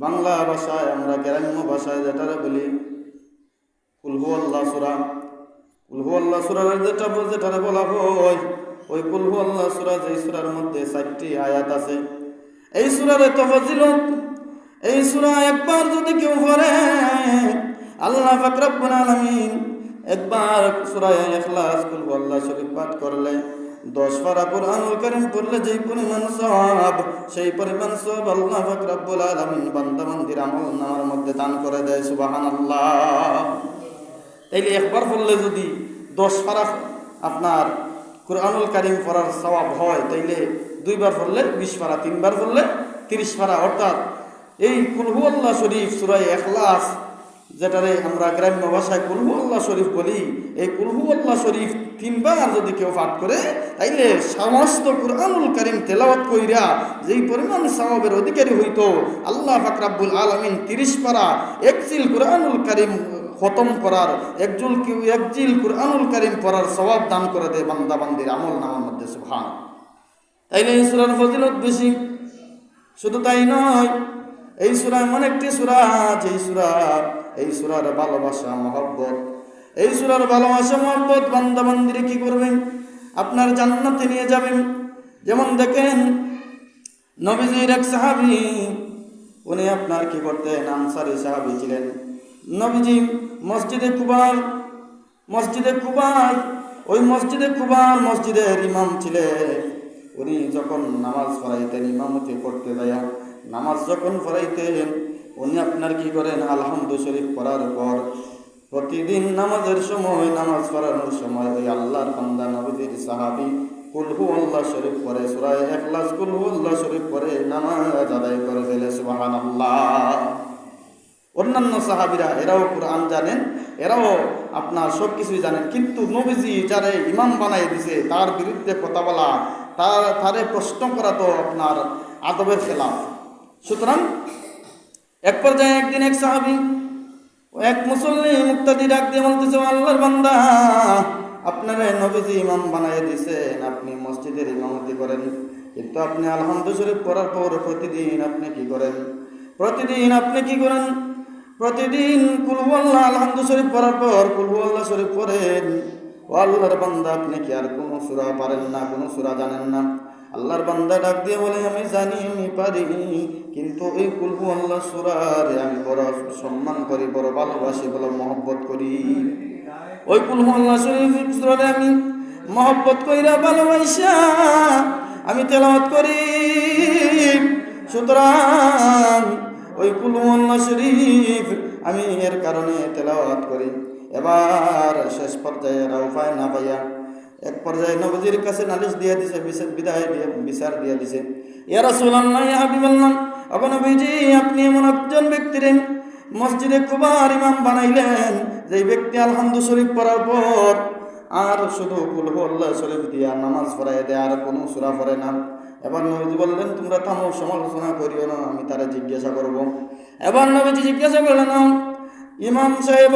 বাংলা ভাষায় আমরা গ্রাম্য ভাষায় যেটারে বলি কুল হুয়াল্লাহ সূরা। কুল হুয়াল্লাহ সূরার যেটারে বলা হয় ওই কুল হুয়াল্লাহ সূরা, যেই সূরার মধ্যে 4টি আয়াত আছে। এই সূরার এত ফজিলত, এই সূরা একবার যদি কেউ পড়ে, আল্লাহ পাক রব্বুল আলামিন একবার সূরা ইখলাস কুল হুয়াল্লাহ শরীফ পাঠ করলে 10 পারা কুরআনুল কারীম পড়লে যেই পরিমাণ সওয়াব, সেই পরিমাণ সওয়াব আল্লাহ পাক রব্বুল আলামিন বান্দা-বান্দির আমলনামার মধ্যে দান করে দেয়। সুবহানাল্লাহ। তাইলে একবার পড়লে যদি 10 পারা আপনার কুরআনুল কারীম পড়ার সওয়াব হয়, তাইলে 2বার পড়লে 20 পারা, 3বার পড়লে 30 পারা। অর্থাৎ এই কুল হুয়াল্লাহ শরীফ সূরা ইখলাস, যেটারে আমরা গ্রাম্য ভাষায় কুল হুয়াল্লাহ শরীফ বলি, এই কুল হুয়াল্লাহ শরীফ 3বার যদি কেউ পাঠ করে, তাইলে সমস্ত কুরআনুল কারীম তেলাওয়াত কইরা যেই পরিমাণ সওয়াবের অধিকারী হইতো, আল্লাহ পাক রব্বুল আলামিন 30 পারা একজিল কুরআনুল কারীম খতম করার, একজিল কুরআনুল কারীম পড়ার সওয়াব দান করে দেয় বান্দা বান্দির আমল নামার মধ্যে। সুবহান। তাইলে এই সূরার ফজিলত বেশি। শুধু তাই নয়, এই সূরা এমন একটি সূরা, এই সূরার ভালোবাসা মহব্বত, এই সূরার ভালোবাসা মহব্বত বান্দা বান্দিরে কি করবেন? আপনার জান্নাতে নিয়ে যাবেন। যেমন দেখেন, নবীজির এক সাহাবী, উনি আপনার কি করতেন? আনসারী সাহাবী ছিলেন। নবীজি মসজিদে কুবার, ওই মসজিদে কুবার মসজিদের ইমাম ছিলেন। উনি যখন নামাজ পড়াইতেন, ইমামতি করতে যায়, নামাজ যখন পড়াইতেন, উনি আপনার কি করেন? আলহামদু শরীফ পড়ার পর প্রতিদিন নামাজের সময়, নামাজ পড়ানোর সময় ওই আল্লাহর বান্দা নবীজির সাহাবী কুল হুয়াল্লাহ শরীফ পড়ে, সূরা ইখলাস কুল হুয়াল্লাহ শরীফ পড়ে নামাজ আদায় করে ফেলে। সুবহানাল্লাহ। অন্যান্য সাহাবীরা এরাও কুরআন জানেন, এরাও আপনার সব কিছুই জানেন, কিন্তু নবীজি যারা ইমাম বানাই দিছে তার বিরুদ্ধে কথা বলা, তারে প্রশ্ন করা তো আপনার আদবের খেলাফ। সুতরাং এক পর্যায়ে একদিন এক সাহাবী, এক মুসল্লি মুক্তাদি ডাক দিয়ে বলতেছে, আল্লাহর বান্দা, আপনারা নবীজি ইমাম বানাই দিছেন, আপনি মসজিদের ইমামতি করেন, কিন্তু আপনি আলহামদু শরীফ পড়ার পর প্রতিদিন আপনি কি করেন? প্রতিদিন কুল হুয়াল্লাহ আলহামদু শরীফ পড়ার পর কুল হুয়াল্লাহ শরীফ পড়েন। ও আল্লাহর বান্দা, আপনি কি আর কোনো সূরা পারেন না? কোনো সূরা জানেন না? আল্লাহর বান্দা ডাক দিয়ে বলে, আমি জানি, আমি পারি, কিন্তু এই কুল হুয়াল্লাহ সূরারে আমি বড় সম্মান করি, বড় ভালোবাসি, বড় মহব্বত করি। ওই কুল হুয়াল্লাহ শরীফ সূরারে আমি মহব্বত কইরা ভালোবাসা আমি তেলাওয়াত করি। সুতরাং ওই কুল হুয়াল্লাহ শরীফ আমি এর কারণে তেলাওয়াত করি। এবার শেষ পর্যায়ে এরা উপায় না পাইয়া এক পর্যায়ে নবীজির কাছে নালিশ দিয়ে দিছে, বিচার দিয়ে দিছে। ইয়া রাসূলুল্লাহ, ইয়া হাবিবাল্লাহ, ওগো নবীজি, আপনি এমন একজন ব্যক্তিরে মসজিদে কুবার ইমাম বানাইলেন, যেই ব্যক্তি আলহামদু শরীফ পড়ার পর আর শুধু কুল হুয়াল্লাহ শরীফ দিয়া নামাজ পড়ায় দেয়, আর কোনো সূরা পড়ে না। এবার নবীজি বললেন, তোমরা থামো, সমালোচনা করিও না, আমি তারা জিজ্ঞাসা করব। এবার নবীজি জিজ্ঞাসা করলেন, ইমাম সাহেব,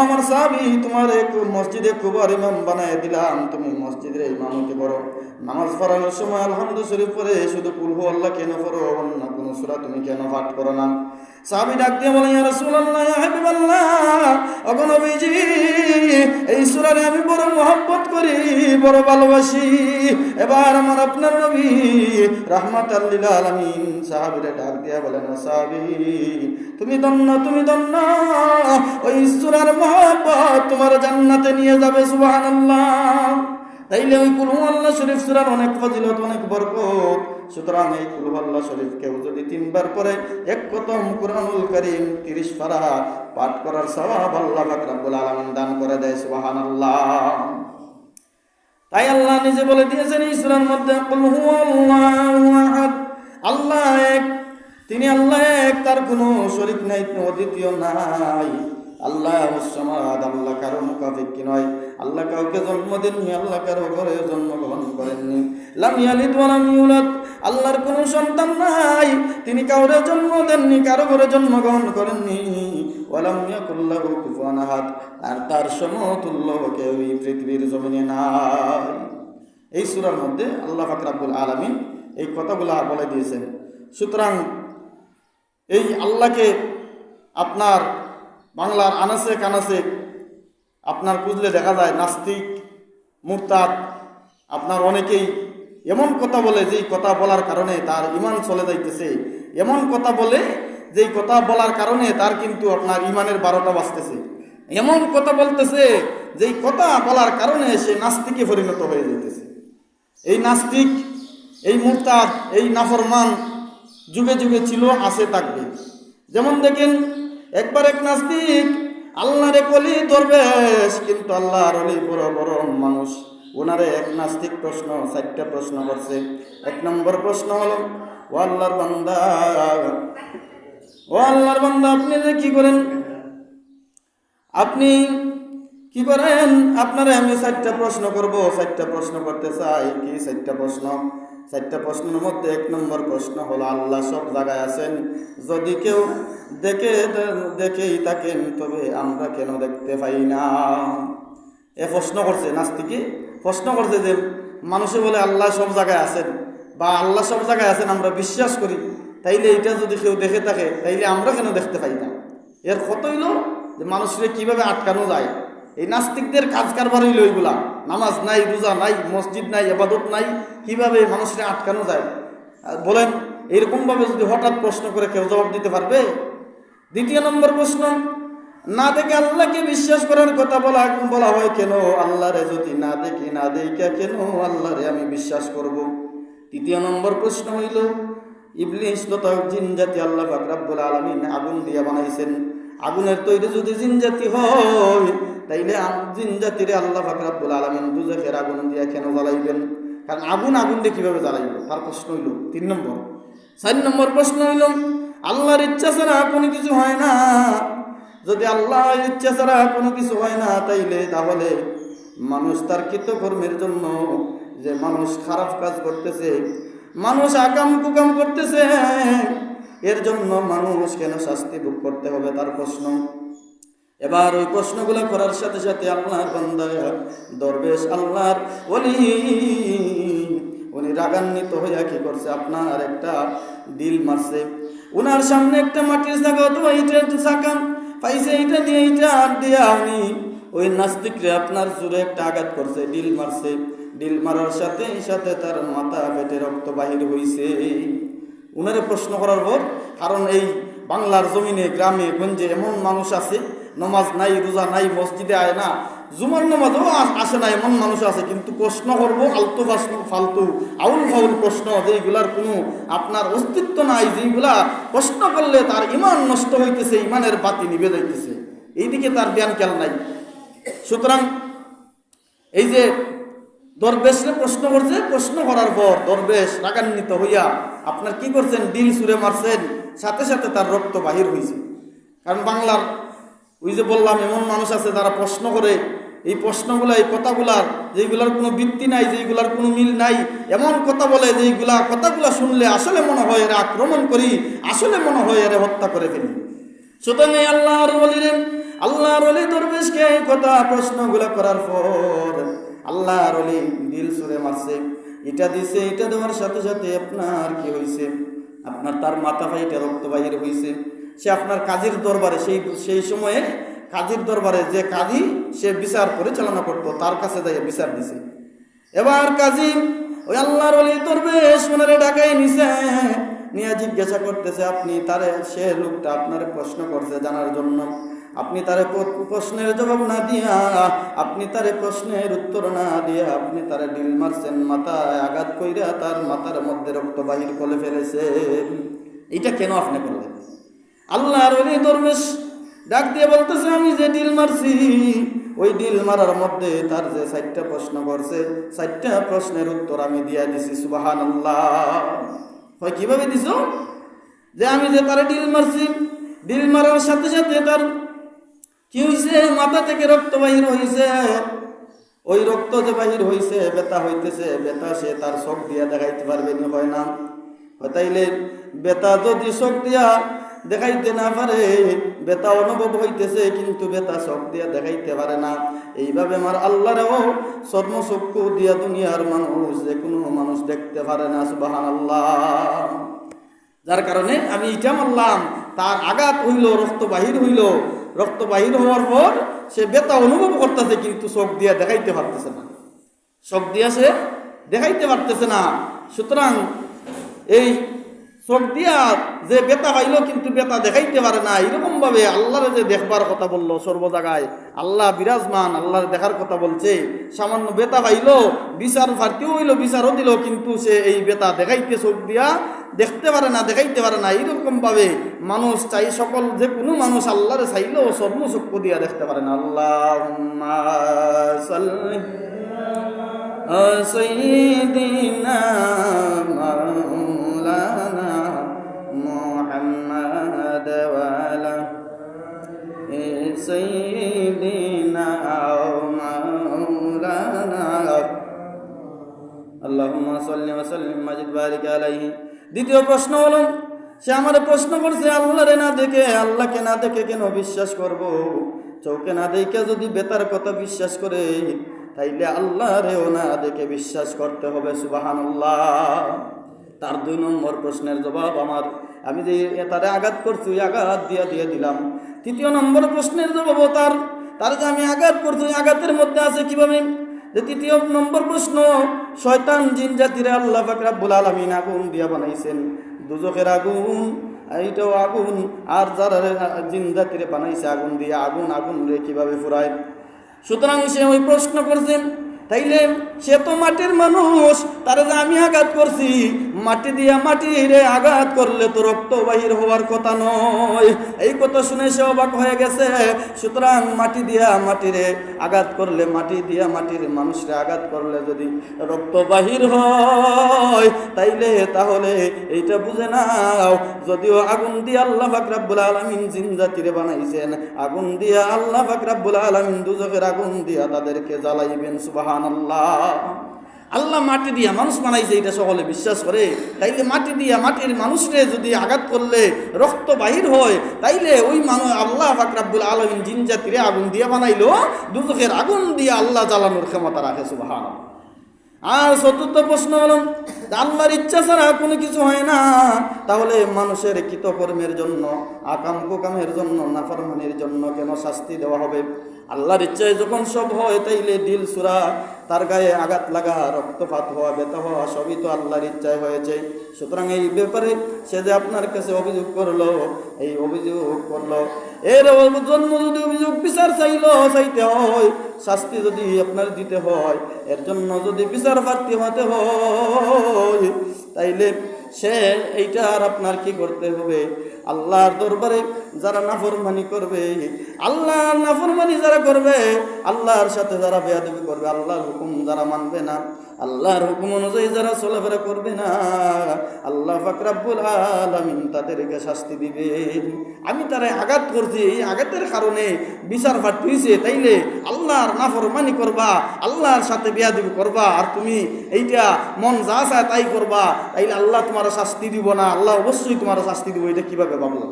আমার সাহাবী তোমার এক মসজিদে কুবার ইমাম বানায় দিলাম, তুমি মসজিদের ইমামতি করো, নামাজ পড়ানোর সময় আলহামদু শরীফ পড়ে শুধু কুল হুয়াল্লাহ কেন পড়ো? অন্য কোনো সূরা তুমি কেন পাঠ করো না? সাহাবী ডাক দিয়ে বলেন, ইয়া রাসূলুল্লাহ, ইয়া হাবিবাল্লাহ, ওগো নবীজি, এই সূরারে আমি বড় মহব্বত করি, বড় ভালোবাসি। এবার আমার আপনার নবী রাহমাতাল লিল আলামিন সাহাবীরে ডাক দিয়ে বলেন, সাহাবী, তুমি ধন্য, ওই সূরার মহব্বত তোমার জান্নাতে নিয়ে যাবে। সুবহানাল্লাহ। তাইলে ওই কুল হুয়াল্লাহ শরীফ সূরার অনেক ফজিলত, অনেক বরকত। সুতরাং এই কুল হুয়াল্লাহ শরীফ কেউ যদি 3বার পড়ে, এক খতম কুরআনুল কারীম 30 পারা পাঠ করার সওয়াব আল্লাহ পাক রব্বুল আলামিন দান করে দেয়। সুবহানাল্লাহ। তাই আল্লাহ নিজে বলে দিয়েছেন এই সূরার মধ্যে, কুল হুয়াল্লাহু আহাদ, আল্লাহ এক, তিনি আল্লাহ এক, তার কোনো শরীক নাই, অদ্বিতীয় নাই। আল্লাহ সামাদ, আল্লাহ কারো মুখাপেক্ষী নয়, আল্লাহ কাউকে জন্ম দেননি, আল্লাহ কারো ঘরে জন্মগ্রহণ করেননি। লাম ইয়ালিদ ওয়া লাম ইউলাদ, আল্লাহর কোনো সন্তান নাই, তিনি কাউরে জন্ম দেননি, কারো ঘরে জন্মগ্রহণ করেননি। ওয়া লাম ইয়াকুল লাহু কুফুয়ান আহাদ, আর তার সমতুল্য কেউ এই পৃথিবীর জমিনে নাই। এই সূরার মধ্যে আল্লাহ পাক রব্বুল আলামিন এই কথাগুলা বলে দিয়েছেন। সুতরাং এই আল্লাহকে আপনার বাংলার আনাসে কানাসে আপনার খুঁজলে দেখা যায় নাস্তিক মুরতাদ আপনার অনেকেই এমন কথা বলে যেই কথা বলার কারণে তার ইমান চলে যাইতেছে, এমন কথা বলে যেই কথা বলার কারণে তার কিন্তু আপনার ইমানের 12টা বাজতেছে, এমন কথা বলতেছে যেই কথা বলার কারণে সে নাস্তিকে পরিণত হয়ে যেতেছে। এই নাস্তিক, এই মুরতাদ, এই নাফরমান যুগে যুগে ছিল, আছে, থাকবে। যেমন দেখেন একবার এক নাস্তিক আল্লাহরে কলি দরবেশ, কিন্তু আল্লাহর অলি বড় বড় মানুষ, ওনারে এক নাস্তিক প্রশ্ন 4টা প্রশ্ন করছে। 1 নম্বর প্রশ্ন হলো, ও আল্লাহর বান্দা, ও আল্লাহর বান্দা, আপনি যে কি করেন, আপনি কি করেন? আপনারে আমি 4টা প্রশ্ন করব, 4টা প্রশ্ন করতে চাই। কি 4টা প্রশ্ন? 4টা প্রশ্নের মধ্যে 1 নম্বর প্রশ্ন হলো, আল্লাহ সব জায়গায় আছেন, যদি কেউ দেখেই থাকেন তবে আমরা কেন দেখতে পাই না? এ প্রশ্ন করছে নাস্তিকে, প্রশ্ন করছে যে মানুষে বলে আল্লাহ সব জায়গায় আছেন বা আল্লাহ সব জায়গায় আছেন আমরা বিশ্বাস করি, তাইলে এটা যদি কেউ দেখে থাকে তাইলে আমরা কেন দেখতে পাই না? এর কত হইল যে মানুষকে কিভাবে আটকানো যায়। এই নাস্তিকদের কাজ কারবার হইল এইগুলা, নামাজ নাই, রোজা নাই, মসজিদ নাই, ইবাদত নাই, কিভাবে মানুষকে আটকানো যায় বলেন? এইরকমভাবে যদি হঠাৎ প্রশ্ন করে কেউ জবাব দিতে পারবে? 2 নম্বর প্রশ্ন, না দেখে আল্লাহকে বিশ্বাস করার কথা বলা হয় কেন? আল্লাহরে যদি না দেখি, না দেখে কেন আল্লাহরে আমি বিশ্বাস করব? 3 নম্বর প্রশ্ন হইল, ইবলিস তথা জিন জাতি আল্লাহ পাক রব্বুল আলামিন আগুন দিয়া বানাইছেন, আগুনের তৈরি যদি জিন জাতি হয় তাইলে জিন জাতিরে আল্লাহ পাক রব্বুল আলামিন দুজখের আগুন দিয়া কেন জ্বালাইবেন? কারণ আগুন দিয়ে কিভাবে জ্বালাইব, তার প্রশ্ন হইল 3 নম্বর। 4 নম্বর প্রশ্ন হইল, আল্লাহর ইচ্ছা ছাড়া কোনো কিছু হয় না, যদি আল্লাহর ইচ্ছা ছাড়া কোনো কিছু হয় না তাহলে মানুষ তার কৃতকর্মের জন্য, যে মানুষ খারাপ কাজ করতেছে, মানুষ আকাম কুকাম করতেছে, এর জন্য মানুষ কেন শাস্তি ভোগ করতে হবে, তার প্রশ্ন। এবার ওই প্রশ্নগুলো করার সাথে সাথে আল্লাহর বান্দা দরবেশ, আল্লাহর ওলি, উনি রাগান্বিত হইয়া কি করছে, আপনার একটা ডিল মারছে। উনার সামনে একটা মাটির চাকা অথবা ইটের চাকা পাইছে, এটা দিয়ে এটা আর দিয়া উনি ওই নাস্তিকরে আপনার জোরে একটা আঘাত করছে, ডিল মারছে। ডিল মারার সাথে সাথে তার মাথা পেটে রক্ত বাহির হইছে। উনারে প্রশ্ন করার পর, কারণ এই বাংলার জমিনে গ্রামে গঞ্জে এমন মানুষ আছে, নমাজ নাই, রোজা নাই, মসজিদে আয় না, জুমার নামাজও আসে না, এমন মানুষ আছে, কিন্তু প্রশ্ন করবো আলতু ফালতু আউল ফাউল প্রশ্ন, যেইগুলার কোনো আপনার অস্তিত্ব নাই, যেইগুলা প্রশ্ন করলে তার ইমান নষ্ট হইতেছে, ইমানের বাতি নিভে যাইতেছে, এইদিকে তার জ্ঞান খেয়াল নাই। সুতরাং এই যে দরবেশরে প্রশ্ন করছে, প্রশ্ন করার পর দরবেশ রাগান্বিত হইয়া আপনার কি করছেন, ডিল ছুঁড়ে মারছেন, সাথে সাথে তার রক্ত বাহির হয়েছে। কারণ বাংলার ওই যে বললাম এমন মানুষ আছে যারা প্রশ্ন করে, এই প্রশ্নগুলা, এই কথাগুলার যেইগুলার কোনো ভিত্তি নাই, যেইগুলার কোনো মিল নাই, এমন কথা বলে যেইগুলা কথাগুলা শুনলে আসলে মনে হয় এরা আক্রমণ করি, আসলে মনে হয় এরা হত্যা করে ফেলি। সুতরাং এই আল্লাহর ওলি দরবেশকে এই কথা প্রশ্নগুলা করার পর আল্লাহর ওলি দিল ছুঁড়ে মারছে, এটা দিছে, এটা দেওয়ার সাথে সাথে আপনার কি হয়েছে, আপনার তার মাথা ফাইটে রক্ত বাহির হয়েছে। সে আপনার কাজীর দরবারে, সেই সময়ে কাজীর দরবারে যে কাজী সে বিচার পরিচালনা করতো, তার কাছে যাই বিচার দিছে। এবার কাজী ওই আল্লাহর ওলি দরবেশ ওনারে ঢাকায় নিছে, নিয়ে জিজ্ঞাসা করতেছে, আপনি তারে, সে লোকটা আপনারে প্রশ্ন করছে জানার জন্য, আপনি তারে প্রশ্নের জবাব না দিয়া, আপনি তারে প্রশ্নের উত্তর না দিয়া আপনি তারে ডিল মারছেন, মাথায় আঘাত কইরা তার মাথার মধ্যে রক্ত বাহির করে ফেলেছে, এইটা কেন আপনি করলেন? আল্লাহর ওলি দরবেশ ডাক দিয়ে বলতেছে, আমি যে ডিল মারছি ওই ডিল মারার মধ্যে তার যে 4টা প্রশ্ন করছে, 4টা প্রশ্নের উত্তর আমি দিয়া দিছি। সুবহানাল্লাহ। হয় কিভাবে দিছো? যে আমি যে তারে ডিল মারছি, ডিল মারার সাথে সাথে তার কি হয়েছে, মাথা থেকে রক্ত বাহির হয়েছে, ওই রক্ত যে বাহির হয়েছে, ব্যথা হইতেছে, ব্যথা সে তার চোখ দিয়া দেখাইতে পারবে না, হয় না? তাইলে ব্যথা যদি চোখ দিয়া দেখাইতে না পারে, ব্যথা অনুভব হইতেছে কিন্তু ব্যথা চোখ দিয়া দেখাইতে পারে না, এইভাবে আমার আল্লাহরেও চর্মচক্ষু দিয়া দুনিয়ার মানুষ, যে কোনো মানুষ দেখতে পারে না। সুবহানাল্লাহ। যার কারণে আমি এটা মানলাম, তার আঘাত হইল, রক্ত বাহির হইল, রক্ত বাহির হওয়ার পর সে ব্যথা অনুভব করতেছে, কিন্তু চোখ দিয়া দেখাইতে পারতেছে না, চোখ দিয়া সে দেখাইতে পারতেছে না। সুতরাং এই চোখ দিয়া যে ব্যথা পাইল কিন্তু ব্যথা দেখাইতে পারে না, এরকম ভাবে আল্লাহর যে দেখবার কথা বললো সর্ব জায়গায়, আল্লাহ বিরাজমান, আল্লাহর দেখার কথা বলছে, সামান্য ব্যথা পাইল, বিচার প্রার্থীও হইল, বিচারও দিল, কিন্তু সে এই ব্যথা দেখাইতে চোখ দিয়া দেখতে পারে না, দেখাইতে পারে না। এইরকম ভাবে মানুষ চাই, সকল যে কোনো মানুষ আল্লাহর চাইলেও চক্ষু দিয়া দেখতে পারে না। আল্লাহুম্মা সাল্লি আলা সাইয়্যিদিনা মাওলানা মুহাম্মাদ ওয়া আলা সাইয়্যিদিনা মাওলানা আল্লাহুম্মা সাল্লি ওয়া সাল্লিম মাজিদ বারিক আলাইহি। দ্বিতীয় প্রশ্ন হলো, সে আমার প্রশ্ন করছে আল্লাহরে না দেখে, আল্লাহকে না দেখে কেন বিশ্বাস করব? চোখে না দেখে যদি বেতার কথা বিশ্বাস করে, তাইলে আল্লাহরেও না দেখে বিশ্বাস করতে হবে। সুবহানাল্লাহ। তার 2 নম্বর প্রশ্নের জবাব আমি যে তারে আঘাত করছি, আঘাত দিয়ে দিলাম। 3 নম্বর প্রশ্নের জবাব তার যে আমি আঘাত করছি, আঘাতের মধ্যে আছে কিভাবে? যে 3 নম্বর প্রশ্ন, শয়তান জিন জাতিরে আল্লাহ পাক রব্বুল আলামিন আগুন দিয়া বানাইছেন, দুজখের আগুন, এইটাও আগুন। আর যারা জিন জাতিরে বানাইছে আগুন দিয়ে, আগুন রে কিভাবে ফুরায়? সুতরাং সে ওই প্রশ্ন করছেন, তাইলে সে তো মাটির মানুষ, তারে যে আমি আঘাত করছি, মাটি দিয়া মাটিরে আঘাত করলে তো রক্ত বাহির হওয়ার কথা নয়। এই কথা শুনে সে অবাক হয়ে গেছে। সুতরাং মাটি দিয়া মাটিরে আঘাত করলে, মাটি দিয়া মাটির মানুষরে আঘাত করলে যদি রক্ত বাহির হয়, তাহলে এইটা বুঝে নাও, যদিও আগুন দিয়া আল্লাহ পাক রব্বুল আলামিন জিন জাতিরে বানাইছেন, আগুন দিয়া আল্লাহ পাক রব্বুল আলামিন দুজখের আগুন দিয়া তাদেরকে জ্বালাইবেন। সুবহানাল্লাহ। আল্লাহ মাটি দিয়া মানুষ বানাইছে, এটা সকলে বিশ্বাস করে। তাইলে মাটি দিয়া মাটির মানুষরে যদি আঘাত করলে রক্ত বাহির হয়, তাইলে ওই মানুষ আল্লাহ পাক রব্বুল আলামিন জিন জাতিরে আগুন দিয়া বানাইলো, দুজখের আগুন দিয়া আল্লাহ জ্বালানোর ক্ষমতা রাখে। সুবহানাল্লাহ। আর 4র্থ প্রশ্ন হলো, আল্লাহর ইচ্ছা ছাড়া কোনো কিছু হয় না, তাহলে মানুষের কৃতকর্মের জন্য, আকাম কুকামের জন্য, নাফরমানির জন্য কেন শাস্তি দেওয়া হবে? আল্লাহর ইচ্ছায় যখন সব হয়, তাইলে দিল সুরা, তার গায়ে আঘাত লাগা, রক্তপাত হওয়া, ব্যথা হওয়া, সবই তো আল্লাহর ইচ্ছায় হয়েছে। সুতরাং এই ব্যাপারে সে যে আপনার কাছে অভিযোগ করলো, এর জন্য যদি অভিযোগ বিচার চাইতে হয়, শাস্তি যদি আপনার দিতে হয়, এর জন্য যদি বিচার প্রার্থী হতে হয়, তাইলে সে এইটা আর আপনার কি করতে হবে? আল্লাহর দরবারে যারা নাফরমানি করবে, আল্লাহর নাফরমানি যারা করবে, আল্লাহর সাথে যারা বেয়াদবি করবে, আল্লাহর হুকুম যারা মানবে না, আল্লাহর হুকুম অনুযায়ী যারা চলাফেরা করবে না, আল্লাহ পাক রব্বুল আলামিন তাদেরকে শাস্তি দিবেন। আমি তারে আঘাত করছি, এই আঘাতের কারণে বিচার প্রার্থী হয়েছে, তাইলে আল্লাহর নাফরমানি করবা, আল্লাহর সাথে বেয়াদবি করবা, আর তুমি এইটা মন যা চায় তাই করবা, তাইলে আল্লাহ তোমার শাস্তি দিব না? আল্লাহ অবশ্যই তোমার শাস্তি দিব। এটা কিভাবে ভাবলো?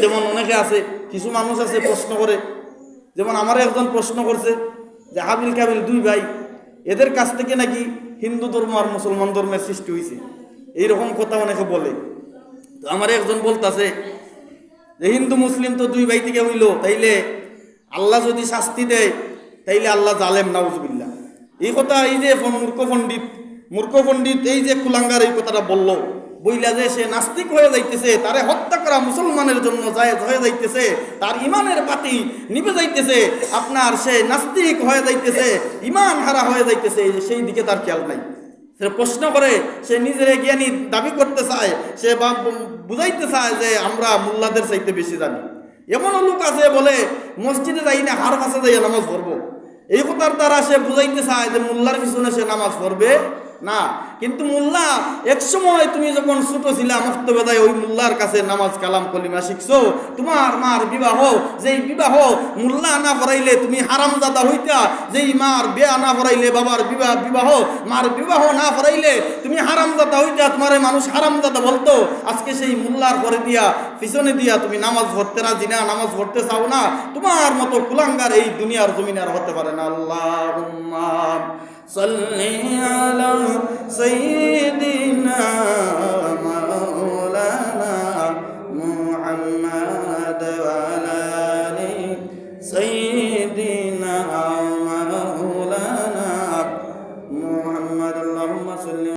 যেমন অনেকে আছে, কিছু মানুষ আছে প্রশ্ন করে, যেমন আমার একজন প্রশ্ন করছে যে হাবিল কাবিল 2 ভাই, এদের কাছ থেকে নাকি হিন্দু ধর্ম আর মুসলমান ধর্মের সৃষ্টি হয়েছে, এইরকম কথা অনেকে বলে। তো আমার একজন বলতেছে যে হিন্দু মুসলিম তো 2 ভাই থেকে হইল, তাইলে আল্লাহ যদি শাস্তি দেয়, তাইলে আল্লাহ জালেম, নাউজুবিল্লাহ। এই কথা এই যে মূর্খ পণ্ডিত এই যে কুলাঙ্গার এই কথাটা বললো, বইলা যে সে নাস্তিক হয়ে যাইতেছে, তারে হত্যা করা মুসলমানের জন্য জায়েজ হয়ে যাইতেছে, তার ইমানের বাতি নিভে যাইতেছে, আপনার সে নাস্তিক হয়ে যাইতেছে, ইমান হারা হয়ে যাইতেছে, সেই দিকে তার খেয়াল নাই। সে প্রশ্ন করে, সে নিজের জ্ঞানী দাবি করতে চায়, সে বুঝাইতে চায় যে আমরা মোল্লাদের চাইতে বেশি জানি। এমনও লোক আছে বলে মসজিদে যাই না, হার কাছে যাই নামাজ পড়বো। এই কথার দ্বারা সে বুঝাইতে চায় যে মোল্লার পিছনে সে নামাজ পড়বে না। কিন্তু মোল্লা এক সময় তুমি যখন ছোট ছিলা মক্তবেদায়, ওই মোল্লার কাছে নামাজ কালাম কলিমা শিখছো। তোমার মার বিবাহ, যেই বিবাহ মোল্লা না পড়াইলে তুমি হারামজাদা হইতা, যেই মার বিয়া না পড়াইলে বাবার বিবাহ, মার বিবাহ না পড়াইলে তুমি হারামজাদা হইতা, তোমারে মানুষ হারামজাদা বলতো। আজকে সেই মোল্লার পরে দিয়া, পিছনে দিয়া তুমি নামাজ পড়তে রাজি না, নামাজ পড়তে চাও না। তোমার মতো কুলাঙ্গার এই দুনিয়ার জমিনে আর হতে পারে না। আল্লাহুম্মা সাল্লি আলা সাইয়্যিদিনা মাওলানা وعلى آل سيدنا